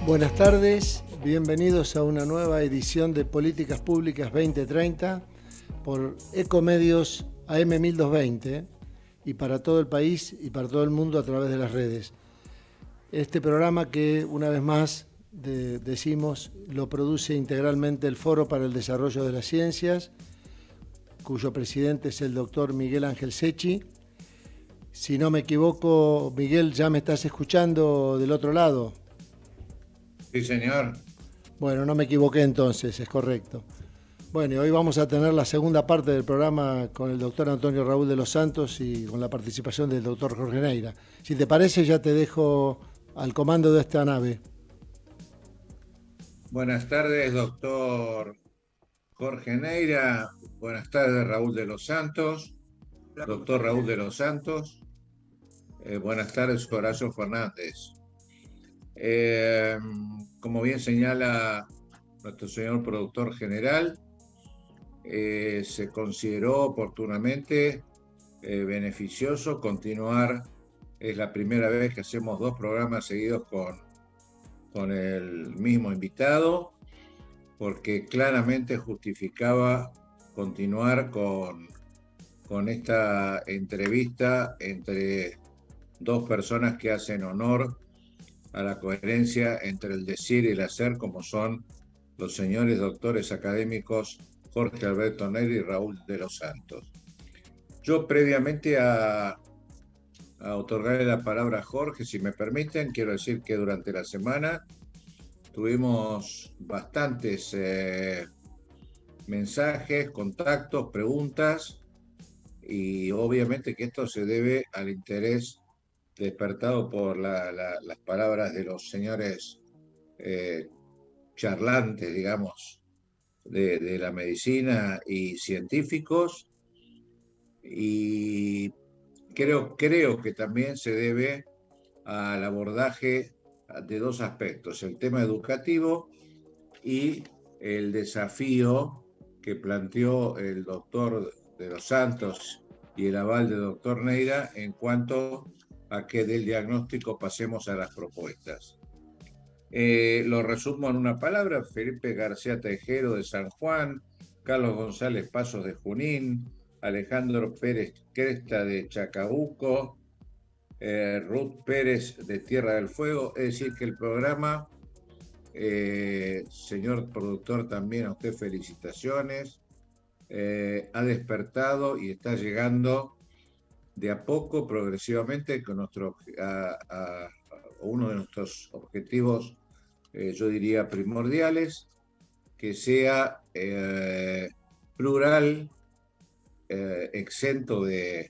Buenas tardes, bienvenidos a una nueva edición de Políticas Públicas 2030 por Ecomedios AM 1220 y para todo el país y para todo el mundo a través de las redes. Este programa que una vez más decimos lo produce integralmente el Foro para el Desarrollo de las Ciencias, cuyo presidente es el doctor Miguel Ángel Secchi. Si no me equivoco, Miguel, ¿ya me estás escuchando del otro lado? Sí, señor. Bueno, no me equivoqué entonces, es correcto. Bueno, y hoy vamos a tener la segunda parte del programa con el doctor Antonio Raúl de los Santos y con la participación del doctor Jorge Neira. Si te parece, ya te dejo al comando de esta nave. Buenas tardes, doctor Jorge Neira. Buenas tardes, Raúl de los Santos. Hola, ¿cómo Doctor estás, Raúl Miguel? de los Santos. Buenas tardes, Horacio Fernández. Eh, Como bien señala nuestro señor productor general, se consideró oportunamente beneficioso continuar. Es la primera vez que hacemos dos programas seguidos con el mismo invitado, porque claramente justificaba continuar con esta entrevista entre dos personas que hacen honor a la coherencia entre el decir y el hacer, como son los señores doctores académicos Jorge Alberto Neira y Raúl de los Santos. Yo, previamente a otorgarle la palabra a Jorge, si me permiten, quiero decir que durante la semana tuvimos bastantes mensajes, contactos, preguntas, y obviamente que esto se debe al interés despertado por las palabras de los señores eh, charlantes, digamos, de la medicina y científicos, y creo que también se debe al abordaje de dos aspectos: el tema educativo y el desafío que planteó el doctor de los Santos y el aval del doctor Neira en cuanto a que del diagnóstico pasemos a las propuestas. Lo resumo en una palabra: Felipe García Tejero de San Juan, Carlos González Pasos de Junín, Alejandro Pérez Cresta de Chacabuco, Ruth Pérez de Tierra del Fuego. Es decir, que el programa, señor productor, también a usted felicitaciones, ha despertado y está llegando de a poco, progresivamente, con uno de nuestros objetivos, yo diría primordiales, que sea plural, exento de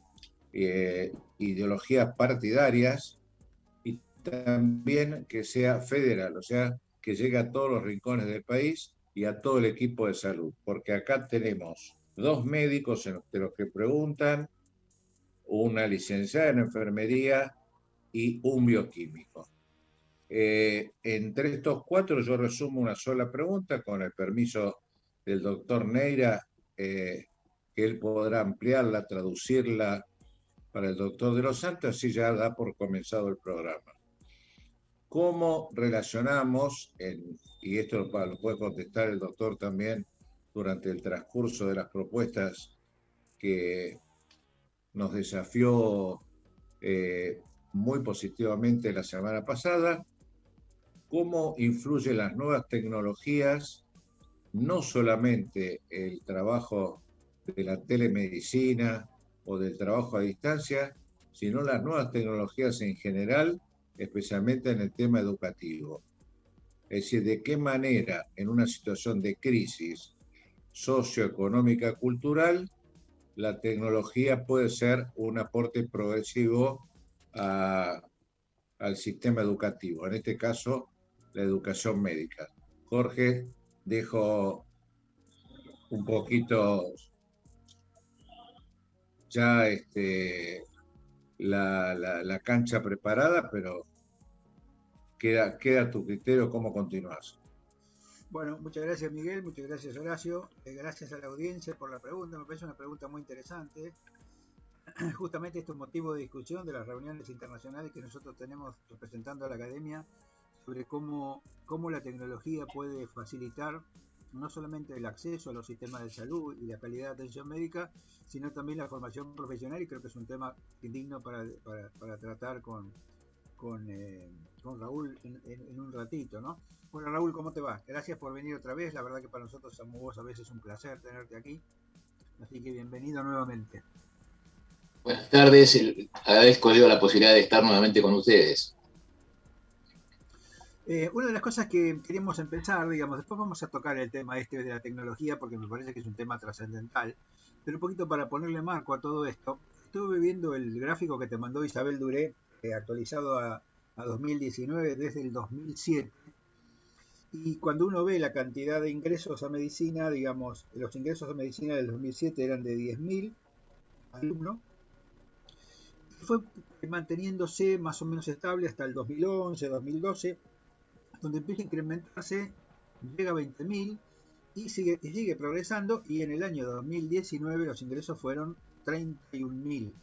ideologías partidarias, y también que sea federal, o sea, que llegue a todos los rincones del país y a todo el equipo de salud, porque acá tenemos dos médicos de los que preguntan, una licenciada en enfermería y un bioquímico. Entre estos cuatro yo resumo una sola pregunta, con el permiso del doctor Neira, que él podrá ampliarla, traducirla para el doctor de los Santos, así ya da por comenzado el programa. ¿Cómo relacionamos, y esto lo puede contestar el doctor también durante el transcurso de las propuestas que nos desafió muy positivamente la semana pasada, cómo influyen las nuevas tecnologías, no solamente el trabajo de la telemedicina o del trabajo a distancia, sino las nuevas tecnologías en general, especialmente en el tema educativo? Es decir, de qué manera en una situación de crisis socioeconómica cultural la tecnología puede ser un aporte progresivo al sistema educativo, en este caso la educación médica. Jorge, dejo un poquito ya la cancha preparada, pero queda a tu criterio cómo continúas. Bueno, muchas gracias, Miguel, muchas gracias, Horacio. Gracias a la audiencia por la pregunta, me parece una pregunta muy interesante. Justamente esto es motivo de discusión de las reuniones internacionales que nosotros tenemos representando a la academia sobre cómo la tecnología puede facilitar no solamente el acceso a los sistemas de salud y la calidad de atención médica, sino también la formación profesional, y creo que es un tema digno para tratar con Raúl en un ratito, ¿no? Bueno, Raúl, ¿cómo te va? Gracias por venir otra vez, la verdad que para nosotros, como vos sabés, es un placer tenerte aquí, así que bienvenido nuevamente. Buenas tardes, agradezco yo la posibilidad de estar nuevamente con ustedes. Una de las cosas que queríamos empezar, digamos, después vamos a tocar el tema este de la tecnología porque me parece que es un tema trascendental, pero un poquito para ponerle marco a todo esto, estuve viendo el gráfico que te mandó Isabel Duré, actualizado a 2019 desde el 2007, y cuando uno ve la cantidad de ingresos a medicina, digamos, los ingresos a medicina del 2007 eran de 10.000 alumnos, y fue manteniéndose más o menos estable hasta el 2011, 2012, donde empieza a incrementarse, llega a 20.000 y sigue progresando, y en el año 2019 los ingresos fueron 31.000.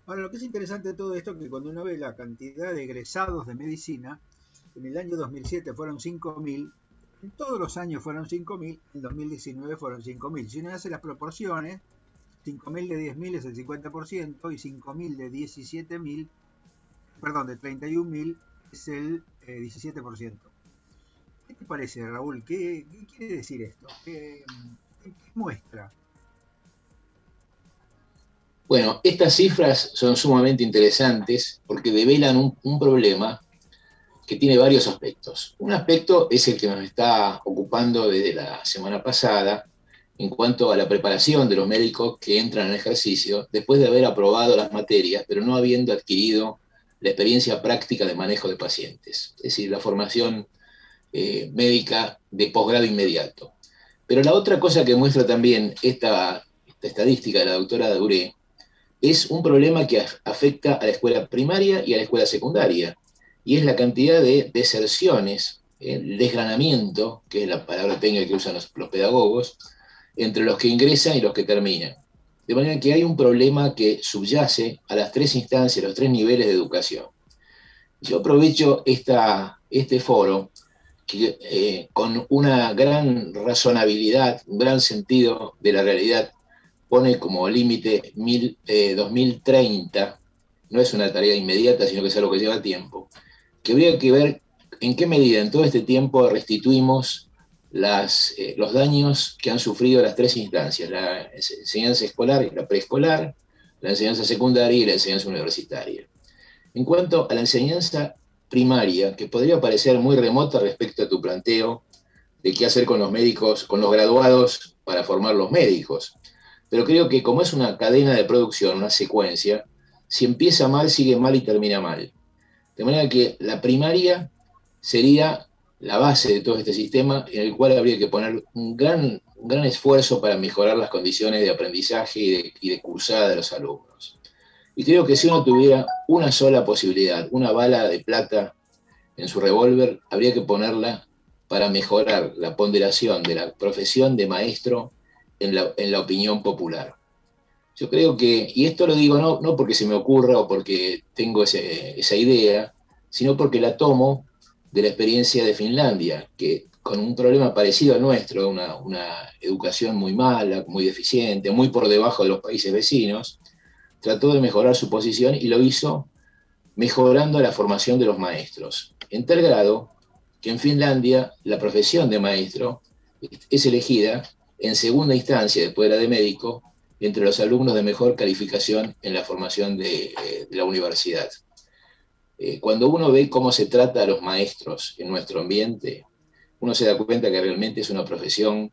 Ahora, lo que es interesante de todo esto es que cuando uno ve la cantidad de egresados de medicina, en el año 2007 fueron 5.000, en todos los años fueron 5.000, en 2019 fueron 5.000. Si uno hace las proporciones, 5.000 de 10.000 es el 50% y 5.000 de 17.000, perdón, de 31.000 es el 17%. ¿Qué te parece, Raúl? ¿Qué quiere decir esto? ¿Qué muestra? Bueno, estas cifras son sumamente interesantes porque develan un problema que tiene varios aspectos. Un aspecto es el que nos está ocupando desde la semana pasada en cuanto a la preparación de los médicos que entran en ejercicio después de haber aprobado las materias, pero no habiendo adquirido la experiencia práctica de manejo de pacientes, es decir, la formación médica de posgrado inmediato. Pero la otra cosa que muestra también esta estadística de la doctora Duré es un problema que afecta a la escuela primaria y a la escuela secundaria, y es la cantidad de deserciones, el desgranamiento, que es la palabra técnica que usan los pedagogos, entre los que ingresan y los que terminan. De manera que hay un problema que subyace a las tres instancias, los tres niveles de educación. Yo aprovecho este foro que, con una gran razonabilidad, un gran sentido de la realidad, pone como límite 2030, no es una tarea inmediata, sino que es algo que lleva tiempo, que habría que ver en qué medida en todo este tiempo restituimos los daños que han sufrido las tres instancias, la enseñanza escolar y la preescolar, la enseñanza secundaria y la enseñanza universitaria. En cuanto a la enseñanza primaria, que podría parecer muy remota respecto a tu planteo de qué hacer con los médicos, con los graduados para formar los médicos, pero creo que como es una cadena de producción, una secuencia, si empieza mal, sigue mal y termina mal. De manera que la primaria sería la base de todo este sistema, en el cual habría que poner un gran esfuerzo para mejorar las condiciones de aprendizaje y de cursada de los alumnos. Y creo que si uno tuviera una sola posibilidad, una bala de plata en su revólver, habría que ponerla para mejorar la ponderación de la profesión de maestro en la opinión popular. Yo creo que, y esto lo digo no porque se me ocurra o porque tengo esa idea, sino porque la tomo de la experiencia de Finlandia, que con un problema parecido al nuestro, una educación muy mala, muy deficiente, muy por debajo de los países vecinos, trató de mejorar su posición y lo hizo mejorando la formación de los maestros, en tal grado que en Finlandia la profesión de maestro es elegida en segunda instancia, después de la de médico, entre los alumnos de mejor calificación en la formación de la universidad. Cuando uno ve cómo se trata a los maestros en nuestro ambiente, uno se da cuenta que realmente es una profesión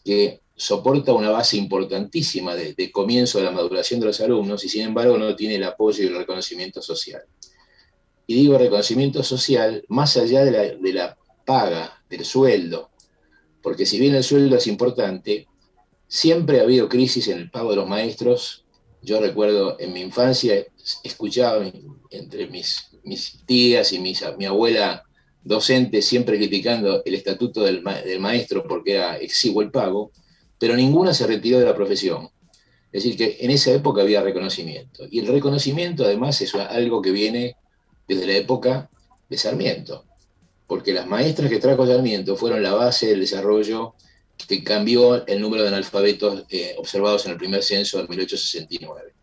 que soporta una base importantísima de comienzo de la maduración de los alumnos y sin embargo no tiene el apoyo y el reconocimiento social. Y digo reconocimiento social más allá de la paga, del sueldo, porque si bien el sueldo es importante, siempre ha habido crisis en el pago de los maestros. Yo recuerdo en mi infancia, escuchaba entre mis tías y mi abuela docente siempre criticando el estatuto del maestro porque era exiguo el pago, pero ninguna se retiró de la profesión. Es decir, que en esa época había reconocimiento. Y el reconocimiento además es algo que viene desde la época de Sarmiento. porque las maestras que trajo Sarmiento fueron la base del desarrollo que cambió el número de analfabetos observados en el primer censo de 1869.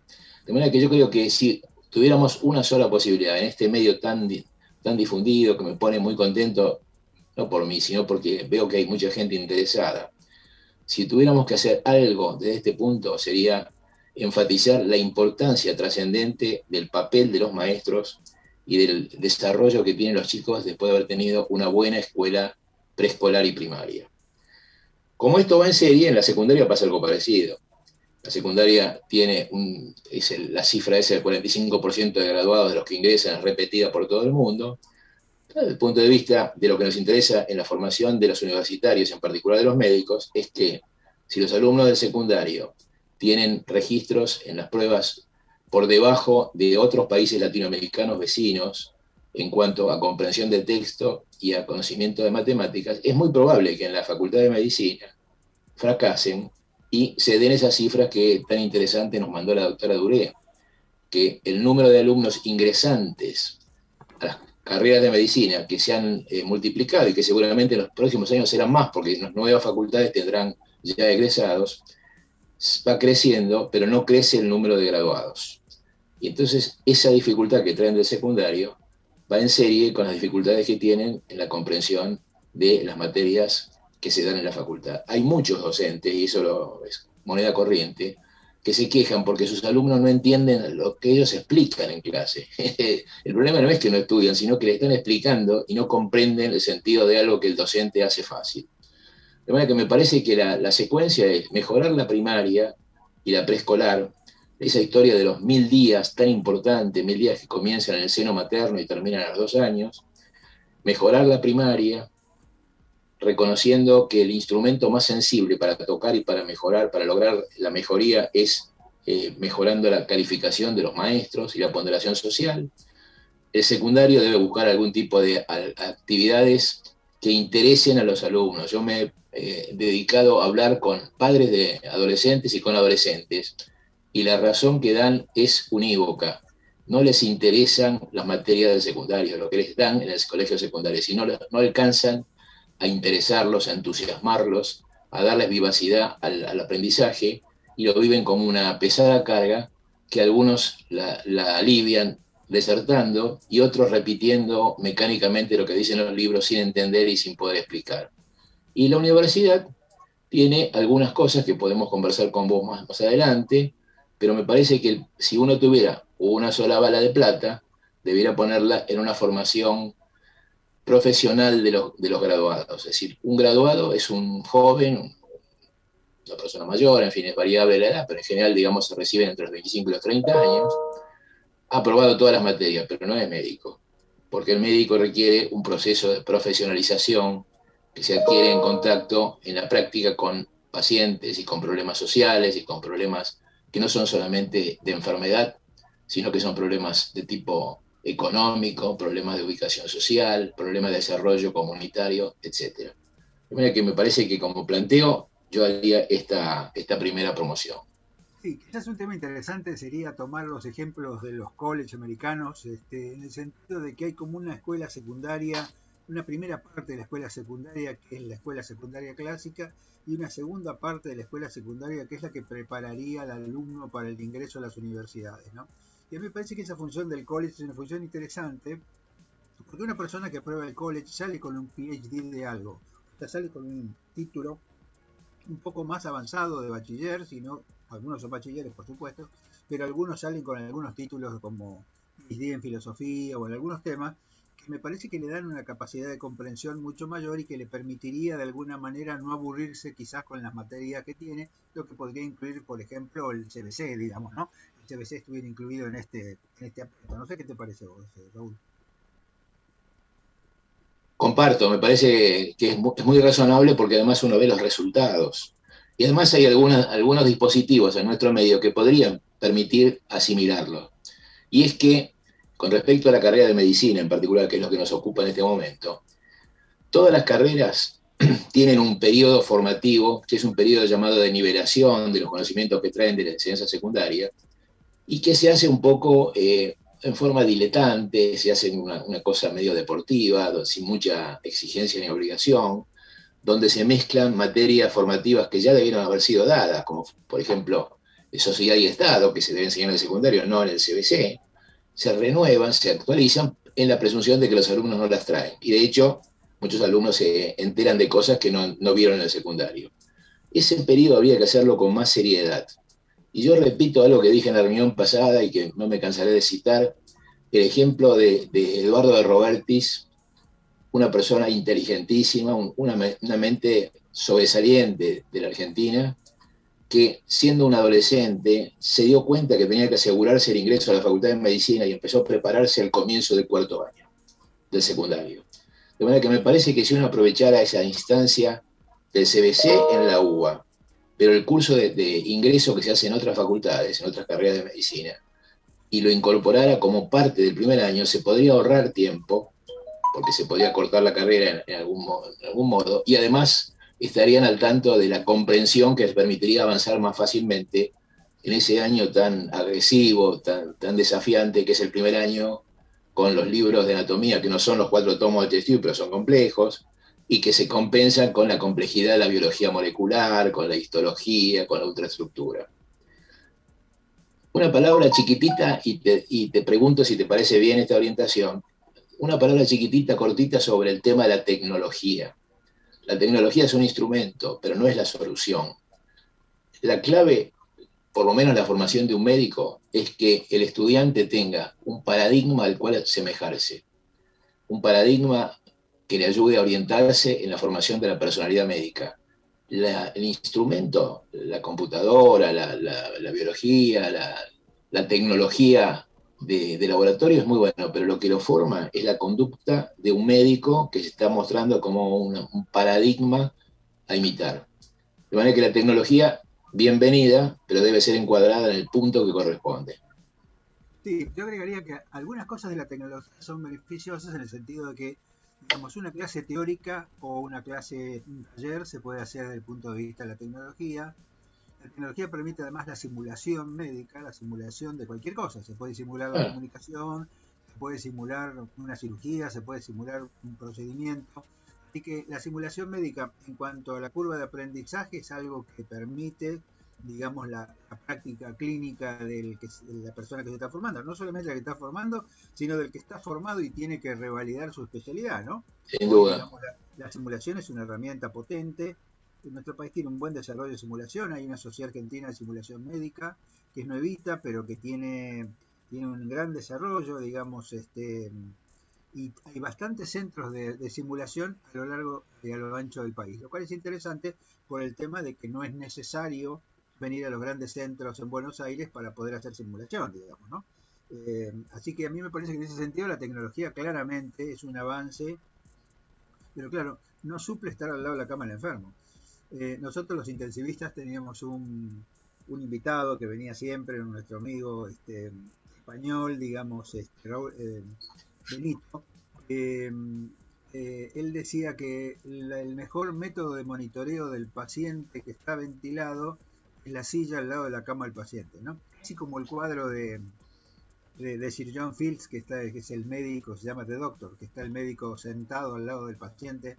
De manera que yo creo que si tuviéramos una sola posibilidad en este medio tan difundido, que me pone muy contento, no por mí, sino porque veo que hay mucha gente interesada, si tuviéramos que hacer algo desde este punto, sería enfatizar la importancia trascendente del papel de los maestros y del desarrollo que tienen los chicos después de haber tenido una buena escuela preescolar y primaria. Como esto va en serie, en la secundaria pasa algo parecido. La secundaria tiene la cifra esa del 45% de graduados de los que ingresan, es repetida por todo el mundo. Desde el punto de vista de lo que nos interesa en la formación de los universitarios, en particular de los médicos, es que si los alumnos del secundario tienen registros en las pruebas por debajo de otros países latinoamericanos vecinos en cuanto a comprensión de texto y a conocimiento de matemáticas, es muy probable que en la Facultad de Medicina fracasen y se den esas cifras que tan interesante nos mandó la doctora Duré, que el número de alumnos ingresantes a las carreras de medicina que se han multiplicado y que seguramente en los próximos años serán más, porque las nuevas facultades tendrán ya egresados, va creciendo, pero no crece el número de graduados. Y entonces esa dificultad que traen del secundario va en serie con las dificultades que tienen en la comprensión de las materias que se dan en la facultad. Hay muchos docentes, y eso es moneda corriente, que se quejan porque sus alumnos no entienden lo que ellos explican en clase. El problema no es que no estudian, sino que le están explicando y no comprenden el sentido de algo que el docente hace fácil. De manera que me parece que la secuencia es mejorar la primaria y la preescolar, esa historia de los 1000 días tan importante, 1000 días que comienzan en el seno materno y terminan a los 2 años, mejorar la primaria, reconociendo que el instrumento más sensible para tocar y para mejorar, para lograr la mejoría, es mejorando la calificación de los maestros y la ponderación social. El secundario debe buscar algún tipo de actividades que interesen a los alumnos. Yo me he dedicado a hablar con padres de adolescentes y con adolescentes, y la razón que dan es unívoca. No les interesan las materias del secundario, lo que les dan en el colegio secundario, sino no alcanzan a interesarlos, a entusiasmarlos, a darles vivacidad al aprendizaje, y lo viven como una pesada carga que algunos la alivian desertando y otros repitiendo mecánicamente lo que dicen los libros sin entender y sin poder explicar. Y la universidad tiene algunas cosas que podemos conversar con vos más adelante, pero me parece que si uno tuviera una sola bala de plata, debiera ponerla en una formación profesional de los graduados. Es decir, un graduado es un joven, una persona mayor, en fin, es variable la edad, pero en general, digamos, se reciben entre los 25 y los 30 años, ha aprobado todas las materias, pero no es médico, porque el médico requiere un proceso de profesionalización que se adquiere en contacto en la práctica con pacientes y con problemas sociales y con problemas que no son solamente de enfermedad, sino que son problemas de tipo económico, problemas de ubicación social, problemas de desarrollo comunitario, etc. De manera que me parece que como planteo, yo haría esta primera promoción. Sí, quizás un tema interesante sería tomar los ejemplos de los colleges americanos, en el sentido de que hay como una escuela secundaria, una primera parte de la escuela secundaria que es la escuela secundaria clásica, y una segunda parte de la escuela secundaria que es la que prepararía al alumno para el ingreso a las universidades, ¿no? Y a mí me parece que esa función del college es una función interesante, porque una persona que aprueba el college sale con un PhD de algo, o sea, sale con un título un poco más avanzado de bachiller, sino algunos son bachilleres, por supuesto, pero algunos salen con algunos títulos como PhD en filosofía o en algunos temas que me parece que le dan una capacidad de comprensión mucho mayor y que le permitiría de alguna manera no aburrirse quizás con las materias que tiene, lo que podría incluir, por ejemplo, el CBC, digamos, ¿no? El CBC estuviera incluido en este aspecto. No sé qué te parece vos, Raúl. Comparto, me parece que es muy razonable porque además uno ve los resultados. Y además hay algunos dispositivos en nuestro medio que podrían permitir asimilarlo. Y es que, con respecto a la carrera de medicina en particular, que es lo que nos ocupa en este momento, todas las carreras tienen un periodo formativo, que es un periodo llamado de nivelación de los conocimientos que traen de la enseñanza secundaria, y que se hace un poco en forma diletante, se hacen una cosa medio deportiva, sin mucha exigencia ni obligación, donde se mezclan materias formativas que ya debieron haber sido dadas, como por ejemplo Sociedad y Estado, que se debe enseñar en el secundario, no en el CBC, se renuevan, se actualizan en la presunción de que los alumnos no las traen. Y de hecho, muchos alumnos se enteran de cosas que no vieron en el secundario. Ese periodo habría que hacerlo con más seriedad. Y yo repito algo que dije en la reunión pasada y que no me cansaré de citar, el ejemplo de Eduardo de Robertis, una persona inteligentísima, una mente sobresaliente de la Argentina, que siendo un adolescente se dio cuenta que tenía que asegurarse el ingreso a la Facultad de Medicina y empezó a prepararse al comienzo del cuarto año del secundario. De manera que me parece que si uno aprovechara esa instancia del CBC en la UBA, pero el curso de ingreso que se hace en otras facultades, en otras carreras de medicina, y lo incorporara como parte del primer año, se podría ahorrar tiempo, porque se podría cortar la carrera en algún modo, y además estarían al tanto de la comprensión que les permitiría avanzar más fácilmente en ese año tan agresivo, tan desafiante que es el primer año, con los libros de anatomía, que no son los 4 tomos de Testio, pero son complejos, y que se compensan con la complejidad de la biología molecular, con la histología, con la ultraestructura. Una palabra chiquitita, y te pregunto si te parece bien esta orientación, una palabra chiquitita, cortita, sobre el tema de la tecnología. La tecnología es un instrumento, pero no es la solución. La clave, por lo menos la formación de un médico, es que el estudiante tenga un paradigma al cual asemejarse, un paradigma que le ayude a orientarse en la formación de la personalidad médica. El instrumento, la computadora, la biología, la tecnología de laboratorio es muy bueno, pero lo que lo forma es la conducta de un médico que se está mostrando como un paradigma a imitar. De manera que la tecnología, bienvenida, pero debe ser encuadrada en el punto que corresponde. Sí, yo agregaría que algunas cosas de la tecnología son beneficiosas en el sentido de que, digamos, una clase teórica o una clase, un taller se puede hacer desde el punto de vista de la tecnología. La tecnología permite además la simulación médica, la simulación de cualquier cosa. Se puede simular la comunicación, se puede simular una cirugía, se puede simular un procedimiento. Así que la simulación médica en cuanto a la curva de aprendizaje es algo que permite, digamos, la práctica clínica de la persona que se está formando. No solamente la que está formando, sino del que está formado y tiene que revalidar su especialidad, ¿no? Sin duda. Digamos, la simulación es una herramienta potente. Nuestro país tiene un buen desarrollo de simulación. Hay una sociedad argentina de simulación médica que es nuevita, pero que tiene un gran desarrollo, digamos, y hay bastantes centros de simulación a lo largo y a lo ancho del país, lo cual es interesante por el tema de que no es necesario venir a los grandes centros en Buenos Aires para poder hacer simulación, digamos, ¿no? Así que a mí me parece que en ese sentido la tecnología claramente es un avance, pero claro, no suple estar al lado de la cama del enfermo. Nosotros los intensivistas teníamos un invitado que venía siempre, nuestro amigo español, digamos, Benito. Él decía que el mejor método de monitoreo del paciente que está ventilado es la silla al lado de la cama del paciente, ¿no? Así como el cuadro de Sir John Fields, que es el médico, se llama The Doctor, que está el médico sentado al lado del paciente,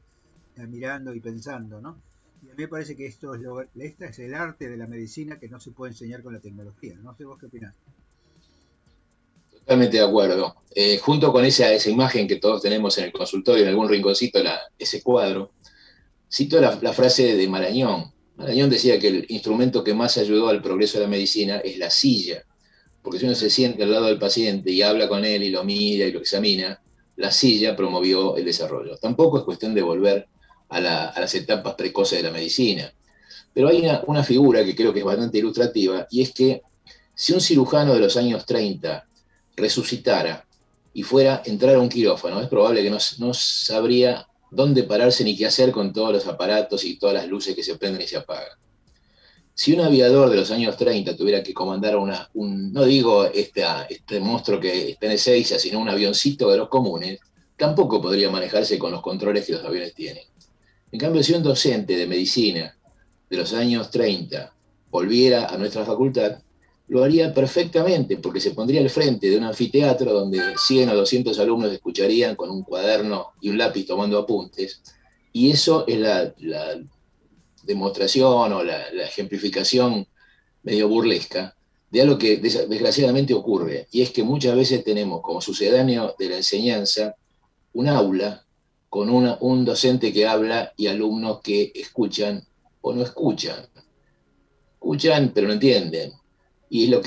mirando y pensando, ¿no? Y a mí me parece que este es el arte de la medicina que no se puede enseñar con la tecnología. No sé vos qué opinás. Totalmente de acuerdo. Junto con esa imagen que todos tenemos en el consultorio, en algún rinconcito, ese cuadro, cito la frase de Marañón. Marañón decía que el instrumento que más ayudó al progreso de la medicina es la silla, porque si uno se siente al lado del paciente y habla con él y lo mira y lo examina, la silla promovió el desarrollo. Tampoco es cuestión de volver a las etapas precoces de la medicina. Pero hay una figura que creo que es bastante ilustrativa, y es que si un cirujano de los años 30 resucitara y fuera a entrar a un quirófano, es probable que no sabría dónde pararse ni qué hacer con todos los aparatos y todas las luces que se prenden y se apagan. Si un aviador de los años 30 tuviera que comandar no digo este monstruo que está en Ezeiza, sino un avioncito de los comunes, tampoco podría manejarse con los controles que los aviones tienen. En cambio, si un docente de medicina de los años 30 volviera a nuestra facultad, lo haría perfectamente, porque se pondría al frente de un anfiteatro donde 100 o 200 alumnos escucharían con un cuaderno y un lápiz tomando apuntes, y eso es la demostración o la ejemplificación medio burlesca de algo que desgraciadamente ocurre, y es que muchas veces tenemos como sucedáneo de la enseñanza un aula con un docente que habla y alumnos que escuchan o no escuchan. Escuchan, pero no entienden. Y es lo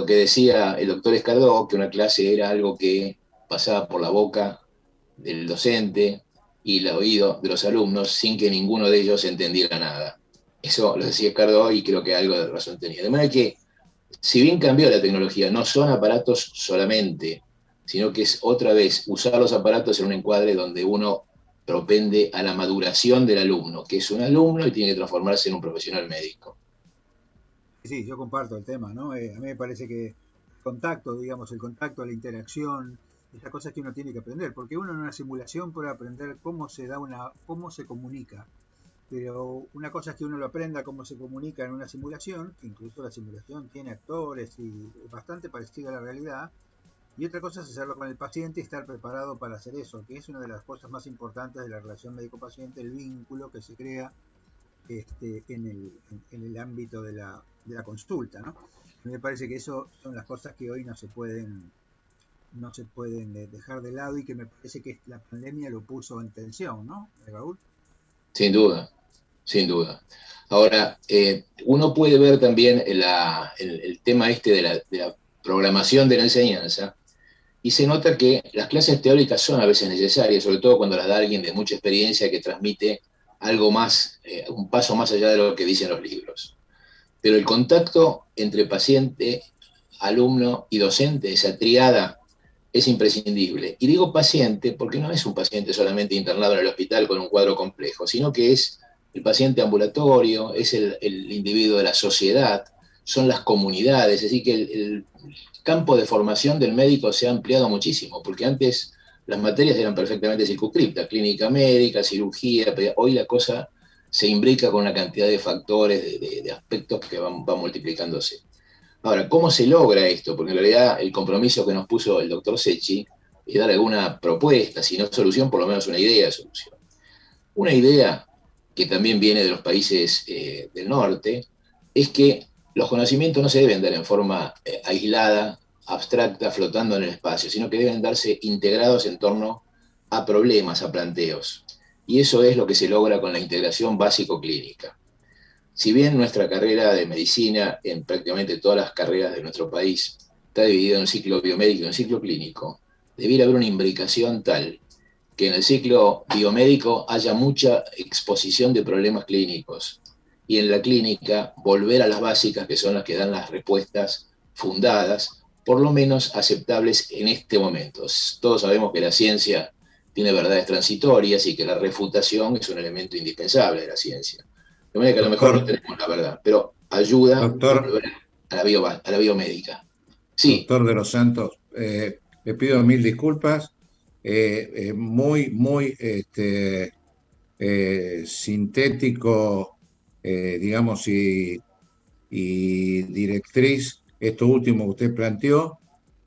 que decía el doctor Escardó, que una clase era algo que pasaba por la boca del docente y el oído de los alumnos sin que ninguno de ellos entendiera nada. Eso lo decía Escardó y creo que algo de razón tenía. De manera que, si bien cambió la tecnología, no son aparatos solamente, sino que es otra vez usar los aparatos en un encuadre donde uno propende a la maduración del alumno, que es un alumno y tiene que transformarse en un profesional médico. Sí, yo comparto el tema, ¿no? A mí me parece que el contacto, digamos, el contacto, la interacción, esas cosas que uno tiene que aprender, porque uno en una simulación puede aprender cómo se comunica, pero una cosa es que uno lo aprenda cómo se comunica en una simulación, que incluso la simulación tiene actores y es bastante parecida a la realidad, y otra cosa es hacerlo con el paciente y estar preparado para hacer eso, que es una de las cosas más importantes de la relación médico-paciente, el vínculo que se crea en el ámbito de la consulta, ¿no? Me parece que eso son las cosas que hoy no se pueden dejar de lado y que me parece que la pandemia lo puso en tensión, ¿no, Raúl? Sin duda, sin duda. Ahora, uno puede ver también el tema de la programación de la enseñanza, y se nota que las clases teóricas son a veces necesarias, sobre todo cuando las da alguien de mucha experiencia que transmite algo más, un paso más allá de lo que dicen los libros. Pero el contacto entre paciente, alumno y docente, esa triada, es imprescindible. Y digo paciente porque no es un paciente solamente internado en el hospital con un cuadro complejo, sino que es el paciente ambulatorio, es el individuo de la sociedad, son las comunidades, es decir, que el campo de formación del médico se ha ampliado muchísimo, porque antes las materias eran perfectamente circunscriptas, clínica médica, cirugía, hoy la cosa se imbrica con una cantidad de factores, de aspectos que van multiplicándose. Ahora, ¿cómo se logra esto? Porque en realidad el compromiso que nos puso el doctor Secchi es dar alguna propuesta, si no solución, por lo menos una idea de solución. Una idea que también viene de los países del norte es que los conocimientos no se deben dar en forma aislada, abstracta, flotando en el espacio, sino que deben darse integrados en torno a problemas, a planteos. Y eso es lo que se logra con la integración básico-clínica. Si bien nuestra carrera de medicina, en prácticamente todas las carreras de nuestro país, está dividida en un ciclo biomédico y un ciclo clínico, debiera haber una imbricación tal que en el ciclo biomédico haya mucha exposición de problemas clínicos, y en la clínica volver a las básicas, que son las que dan las respuestas fundadas, por lo menos aceptables en este momento. Todos sabemos que la ciencia tiene verdades transitorias y que la refutación es un elemento indispensable de la ciencia. De manera que a lo mejor no tenemos la verdad, pero ayuda a la biomédica. Sí. Doctor de los Santos, le pido mil disculpas. Muy sintético, digamos, y directriz esto último que usted planteó,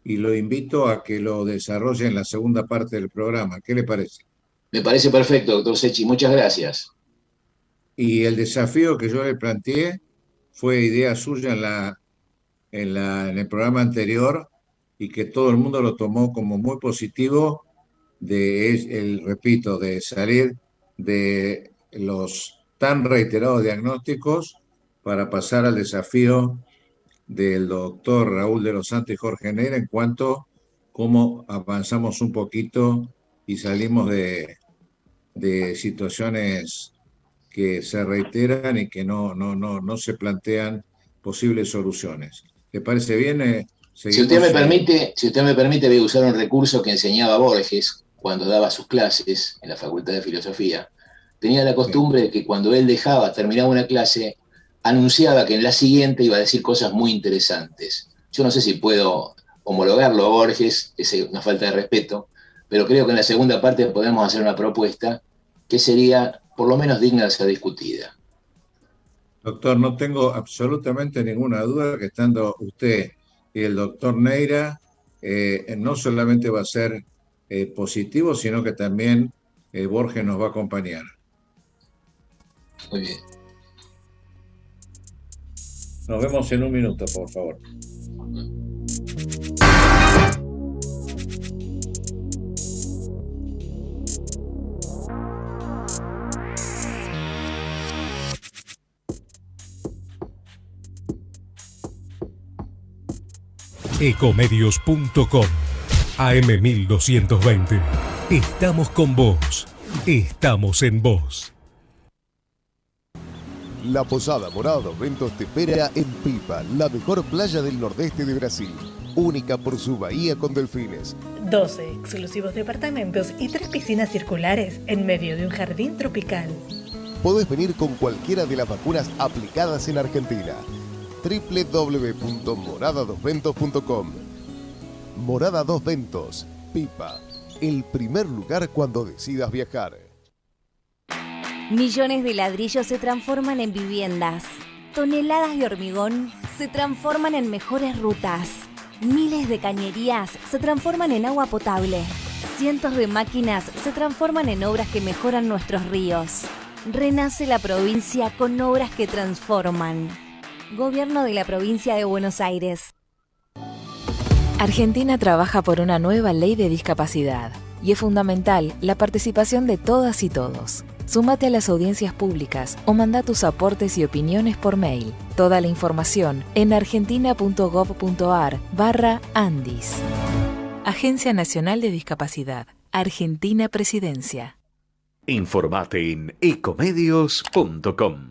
y lo invito a que lo desarrolle en la segunda parte del programa. ¿Qué le parece? Me parece perfecto, doctor Secchi. Muchas gracias. Y el desafío que yo le planteé fue idea suya en el programa anterior, y que todo el mundo lo tomó como muy positivo, repito, de salir de los tan reiterados diagnósticos para pasar al desafío del doctor Raúl de los Santos y Jorge Neira en cuanto a cómo avanzamos un poquito y salimos de situaciones que se reiteran y que no se plantean posibles soluciones. ¿Le parece bien? Si usted me permite, voy a usar un recurso que enseñaba Borges cuando daba sus clases en la Facultad de Filosofía. Tenía la costumbre de que cuando él terminaba una clase, anunciaba que en la siguiente iba a decir cosas muy interesantes. Yo no sé si puedo homologarlo a Borges, es una falta de respeto, pero creo que en la segunda parte podemos hacer una propuesta que sería por lo menos digna de ser discutida. Doctor, no tengo absolutamente ninguna duda que estando usted y el doctor Neira, no solamente va a ser positivo, sino que también Borges nos va a acompañar. Muy bien. Nos vemos en un minuto, por favor. Ecomedios.com AM1220. Estamos con vos. Estamos en vos. La Posada Morada dos Ventos te espera en Pipa, la mejor playa del nordeste de Brasil. Única por su bahía con delfines. 12 exclusivos departamentos y 3 piscinas circulares en medio de un jardín tropical. Podés venir con cualquiera de las vacunas aplicadas en Argentina. www.moradadosventos.com. Morada Dos Ventos, Pipa, el primer lugar cuando decidas viajar. Millones de ladrillos se transforman en viviendas. Toneladas de hormigón se transforman en mejores rutas. Miles de cañerías se transforman en agua potable. Cientos de máquinas se transforman en obras que mejoran nuestros ríos. Renace la provincia con obras que transforman. Gobierno de la Provincia de Buenos Aires. Argentina trabaja por una nueva ley de discapacidad y es fundamental la participación de todas y todos. Súmate a las audiencias públicas o manda tus aportes y opiniones por mail. Toda la información en argentina.gov.ar/andis. Agencia Nacional de Discapacidad. Argentina Presidencia. Informate en ecomedios.com.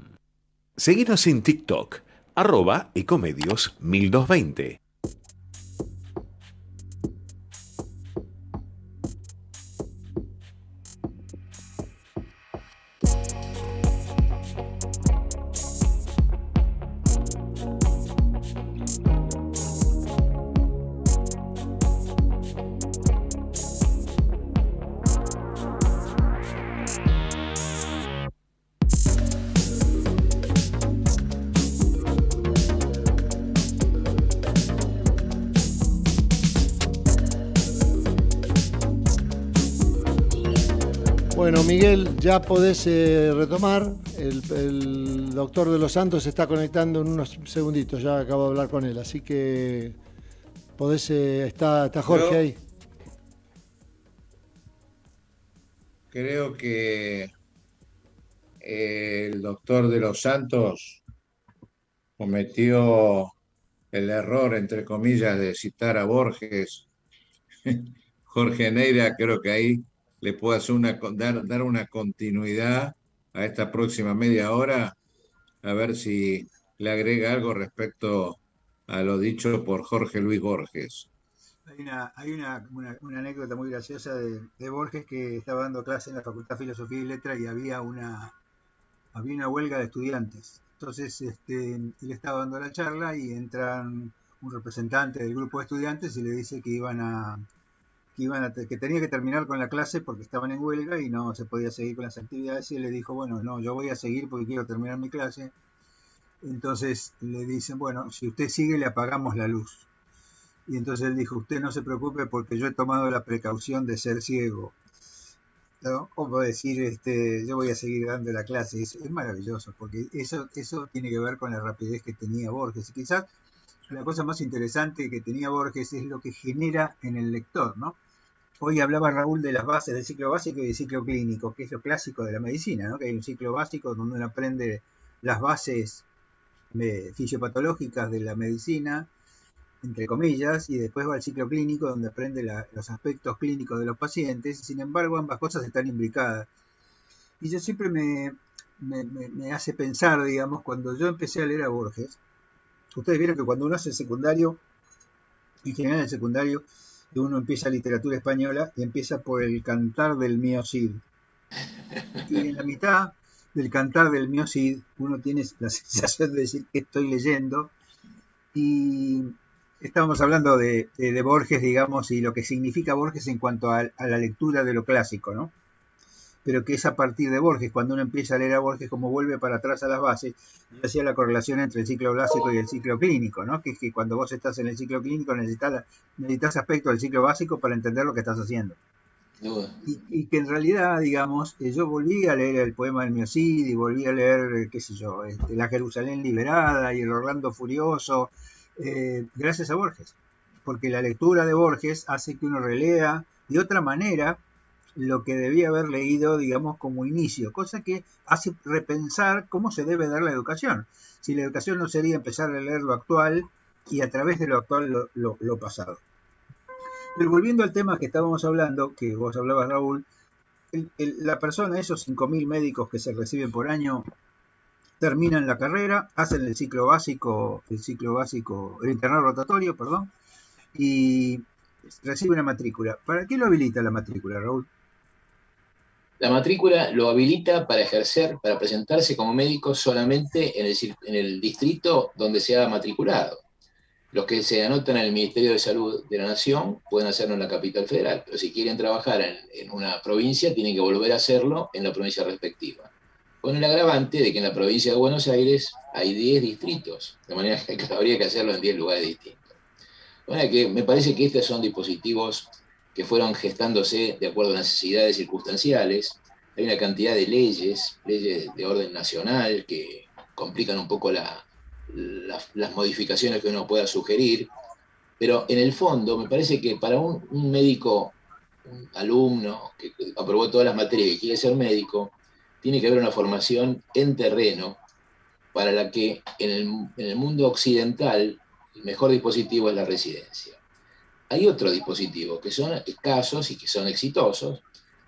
Seguinos en TikTok, @ecomedios1220. Bueno, Miguel, ya podés retomar. El doctor de los Santos se está conectando en unos segunditos, ya acabo de hablar con él, así que podés, está Jorge ahí. Creo que el doctor de los Santos cometió el error, entre comillas, de citar a Borges. Jorge Neira, creo que ahí le puedo hacer dar una continuidad a esta próxima media hora, a ver si le agrega algo respecto a lo dicho por Jorge Luis Borges. Hay una anécdota muy graciosa de Borges, que estaba dando clase en la Facultad de Filosofía y Letras y había una huelga de estudiantes. Entonces él estaba dando la charla y entran un representante del grupo de estudiantes y le dice que que tenía que terminar con la clase porque estaban en huelga y no se podía seguir con las actividades, y él le dijo, bueno, no, yo voy a seguir porque quiero terminar mi clase. Entonces le dicen, bueno, si usted sigue le apagamos la luz. Y entonces él dijo, usted no se preocupe porque yo he tomado la precaución de ser ciego, ¿no? Como decir, yo voy a seguir dando la clase. Es maravilloso, porque eso tiene que ver con la rapidez que tenía Borges. Y quizás la cosa más interesante que tenía Borges es lo que genera en el lector, ¿no? Hoy hablaba Raúl de las bases del ciclo básico y del ciclo clínico, que es lo clásico de la medicina, ¿no? Que hay un ciclo básico donde uno aprende las bases fisiopatológicas de la medicina, entre comillas, y después va al ciclo clínico donde aprende los aspectos clínicos de los pacientes. Sin embargo, ambas cosas están imbricadas. Y yo siempre me hace pensar, digamos, cuando yo empecé a leer a Borges, ustedes vieron que cuando uno hace el secundario, en general el secundario, uno empieza literatura española y empieza por el Cantar del Mío Cid. Y en la mitad del Cantar del Mío Cid uno tiene la sensación de decir que estoy leyendo, y estábamos hablando de Borges, digamos, y lo que significa Borges en cuanto a la lectura de lo clásico, ¿no? pero que es a partir de Borges. Cuando uno empieza a leer a Borges, como vuelve para atrás a las bases, yo hacía la correlación entre el ciclo básico y el ciclo clínico, ¿no? Que es que cuando vos estás en el ciclo clínico necesitas aspectos del ciclo básico para entender lo que estás haciendo. Y que en realidad, digamos, yo volví a leer el poema del Miocid y volví a leer, qué sé yo, la Jerusalén liberada y el Orlando furioso, gracias a Borges. Porque la lectura de Borges hace que uno relea de otra manera lo que debía haber leído, digamos, como inicio, cosa que hace repensar cómo se debe dar la educación. Si la educación no sería empezar a leer lo actual y a través de lo actual lo pasado. Pero volviendo al tema que estábamos hablando, que vos hablabas, Raúl, la persona, esos 5.000 médicos que se reciben por año, terminan la carrera, hacen el internado rotatorio, y recibe una matrícula. ¿Para qué lo habilita la matrícula, Raúl? La matrícula lo habilita para ejercer, para presentarse como médico solamente en el distrito donde se ha matriculado. Los que se anotan en el Ministerio de Salud de la Nación pueden hacerlo en la capital federal, pero si quieren trabajar en una provincia, tienen que volver a hacerlo en la provincia respectiva. Con el agravante de que en la provincia de Buenos Aires hay 10 distritos, de manera que habría que hacerlo en 10 lugares distintos. De manera que me parece que estos son dispositivos que fueron gestándose de acuerdo a necesidades circunstanciales. Hay una cantidad de leyes de orden nacional que complican un poco las modificaciones que uno pueda sugerir, pero en el fondo me parece que para un médico, un alumno que aprobó todas las materias y quiere ser médico, tiene que haber una formación en terreno para la que en el mundo occidental el mejor dispositivo es la residencia. Hay otro dispositivo que son escasos y que son exitosos,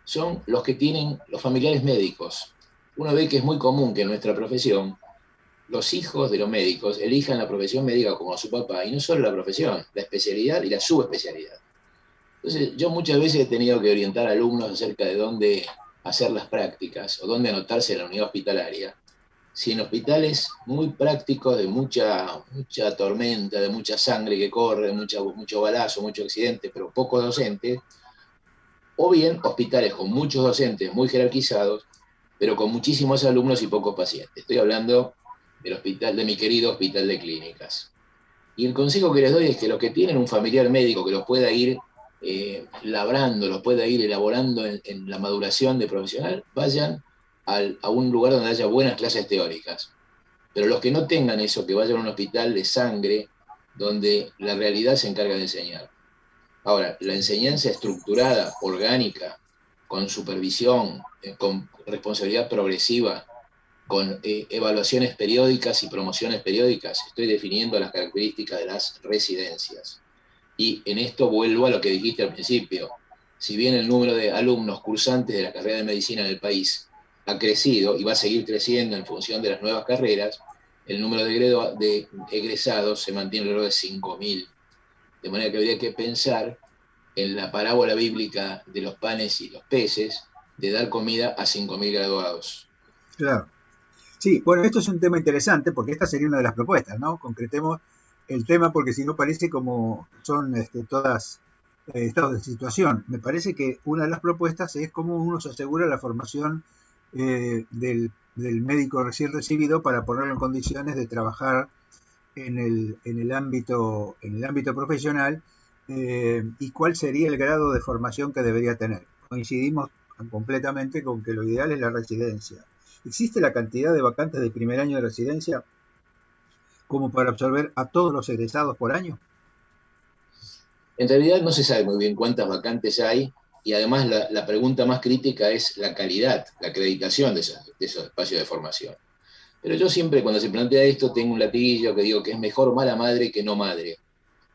son los que tienen los familiares médicos. Uno ve que es muy común que en nuestra profesión los hijos de los médicos elijan la profesión médica como su papá, y no solo la profesión, la especialidad y la subespecialidad. Entonces, yo muchas veces he tenido que orientar a alumnos acerca de dónde hacer las prácticas o dónde anotarse en la unidad hospitalaria. Si en hospitales muy prácticos, de mucha tormenta, de mucha sangre que corre, mucho balazo, mucho accidente, pero pocos docentes, o bien hospitales con muchos docentes muy jerarquizados, pero con muchísimos alumnos y pocos pacientes. Estoy hablando de mi querido Hospital de Clínicas. Y el consejo que les doy es que los que tienen un familiar médico que los pueda ir labrando, los pueda ir elaborando en la maduración de profesional, vayan a un lugar donde haya buenas clases teóricas. Pero los que no tengan eso, que vayan a un hospital de sangre donde la realidad se encarga de enseñar. Ahora, la enseñanza estructurada, orgánica, con supervisión, con responsabilidad progresiva, con evaluaciones periódicas y promociones periódicas, estoy definiendo las características de las residencias. Y en esto vuelvo a lo que dijiste al principio. Si bien el número de alumnos cursantes de la carrera de medicina en el país ha crecido y va a seguir creciendo en función de las nuevas carreras, el número de egresados se mantiene alrededor de 5.000. De manera que habría que pensar en la parábola bíblica de los panes y los peces, de dar comida a 5.000 graduados. Claro. Sí, bueno, esto es un tema interesante porque esta sería una de las propuestas, ¿no? Concretemos el tema porque si no parece como son todas estados de situación. Me parece que una de las propuestas es cómo uno se asegura la formación del médico recién recibido para ponerlo en condiciones de trabajar en el ámbito profesional y cuál sería el grado de formación que debería tener. Coincidimos completamente con que lo ideal es la residencia. ¿Existe la cantidad de vacantes de primer año de residencia como para absorber a todos los egresados por año? En realidad no se sabe muy bien cuántas vacantes hay, y además la pregunta más crítica es la calidad, la acreditación de esos espacios de formación. Pero yo siempre, cuando se plantea esto, tengo un latiguillo que digo que es mejor mala madre que no madre.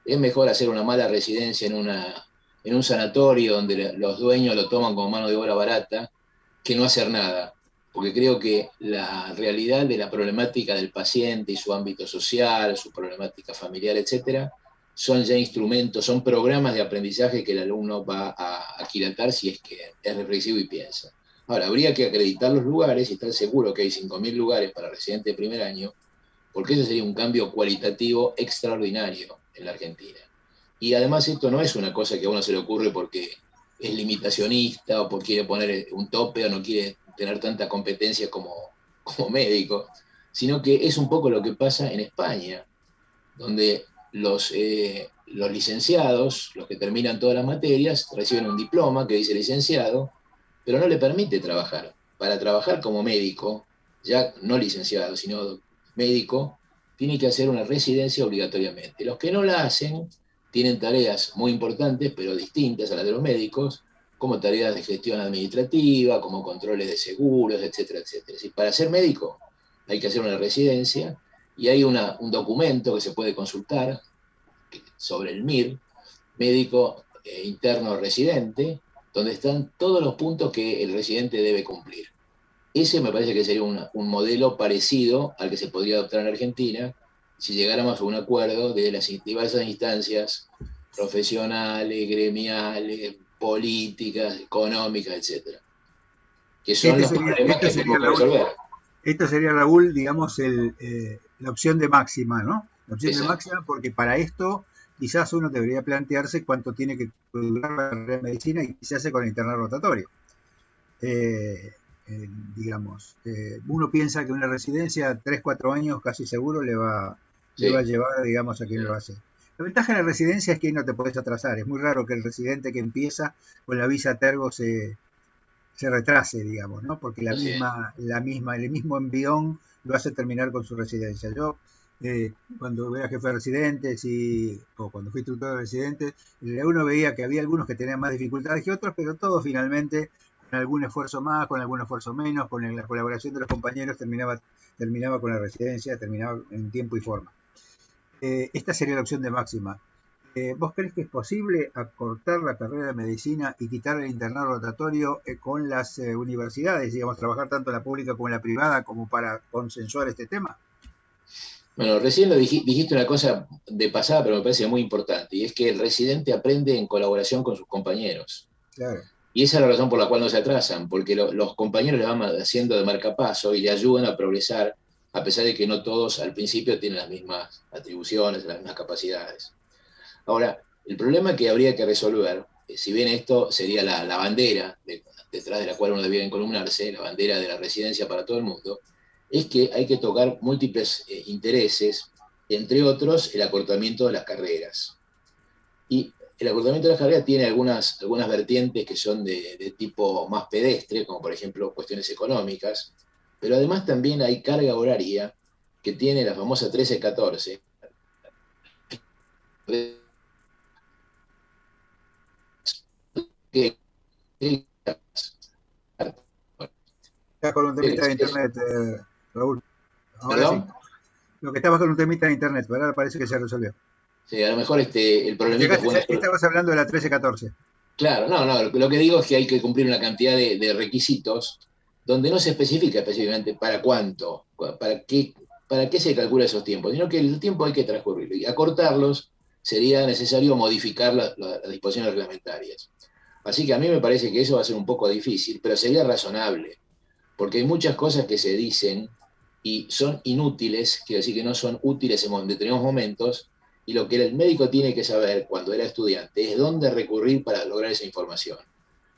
Es mejor hacer una mala residencia en un sanatorio donde los dueños lo toman como mano de obra barata, que no hacer nada. Porque creo que la realidad de la problemática del paciente y su ámbito social, su problemática familiar, etcétera, son ya instrumentos, son programas de aprendizaje que el alumno va a aquilatar si es que es reflexivo y piensa. Ahora, habría que acreditar los lugares y estar seguro que hay 5.000 lugares para residentes de primer año, porque eso sería un cambio cualitativo extraordinario en la Argentina. Y además esto no es una cosa que a uno se le ocurre porque es limitacionista o porque quiere poner un tope o no quiere tener tanta competencia como médico, sino que es un poco lo que pasa en España, donde los licenciados, los que terminan todas las materias, reciben un diploma que dice licenciado, pero no le permite trabajar. Para trabajar como médico, ya no licenciado, sino médico, tiene que hacer una residencia obligatoriamente. Los que no la hacen tienen tareas muy importantes, pero distintas a las de los médicos, como tareas de gestión administrativa, como controles de seguros, etcétera, etcétera. Es decir, para ser médico hay que hacer una residencia y hay un documento que se puede consultar sobre el MIR, médico interno residente, donde están todos los puntos que el residente debe cumplir. Ese me parece que sería un modelo parecido al que se podría adoptar en Argentina si llegáramos a un acuerdo de las diversas instancias profesionales, gremiales, políticas, económicas, etcétera, que son los problemas que tenemos que resolver. Esto sería, Raúl, digamos, la opción de máxima, ¿no? La opción de máxima, porque para esto quizás uno debería plantearse cuánto tiene que durar la carrera de medicina y qué se hace con el internado rotatorio. Digamos, uno piensa que una residencia 3-4 años casi seguro le va a llevar, digamos, a quien lo hace. La ventaja de la residencia es que no te podés atrasar. Es muy raro que el residente que empieza con la visa Tergo se retrase, digamos, ¿no? Porque el mismo envión lo hace terminar con su residencia. Yo, cuando era jefe de residentes o cuando fui instructor de residentes, uno veía que había algunos que tenían más dificultades que otros, pero todos finalmente, con algún esfuerzo más, con algún esfuerzo menos, con la colaboración de los compañeros, terminaba con la residencia, terminaba en tiempo y forma. Esta sería la opción de máxima. ¿Vos crees que es posible acortar la carrera de medicina y quitar el internado rotatorio con las universidades, digamos, trabajar tanto en la pública como en la privada como para consensuar este tema? Bueno, recién dijiste una cosa de pasada, pero me parece muy importante, y es que el residente aprende en colaboración con sus compañeros. Claro. Y esa es la razón por la cual no se atrasan, porque los compañeros le van haciendo de marcapaso y le ayudan a progresar, a pesar de que no todos al principio tienen las mismas atribuciones, las mismas capacidades. Ahora, el problema que habría que resolver, si bien esto sería la bandera detrás de la cual uno debiera encolumnarse, la bandera de la residencia para todo el mundo, es que hay que tocar múltiples intereses, entre otros el acortamiento de las carreras. Y el acortamiento de las carreras tiene algunas vertientes que son de tipo más pedestre, como por ejemplo cuestiones económicas, pero además también hay carga horaria que tiene la famosa 13-14. Estás con un temita de internet, Raúl. Ahora ¿Perdón? sí. Lo que estabas con un temita de internet, pero ahora parece que se resolvió. Sí, a lo mejor el problemita fue... Estabas hablando de la 13-14. Claro, no, lo que digo es que hay que cumplir una cantidad de requisitos donde no se especifica específicamente para cuánto, para qué se calcula esos tiempos, sino que el tiempo hay que transcurrirlo. Y acortarlos sería necesario modificar las disposiciones reglamentarias. Así que a mí me parece que eso va a ser un poco difícil, pero sería razonable, porque hay muchas cosas que se dicen y son inútiles, quiero decir que no son útiles en determinados momentos, y lo que el médico tiene que saber cuando era estudiante es dónde recurrir para lograr esa información.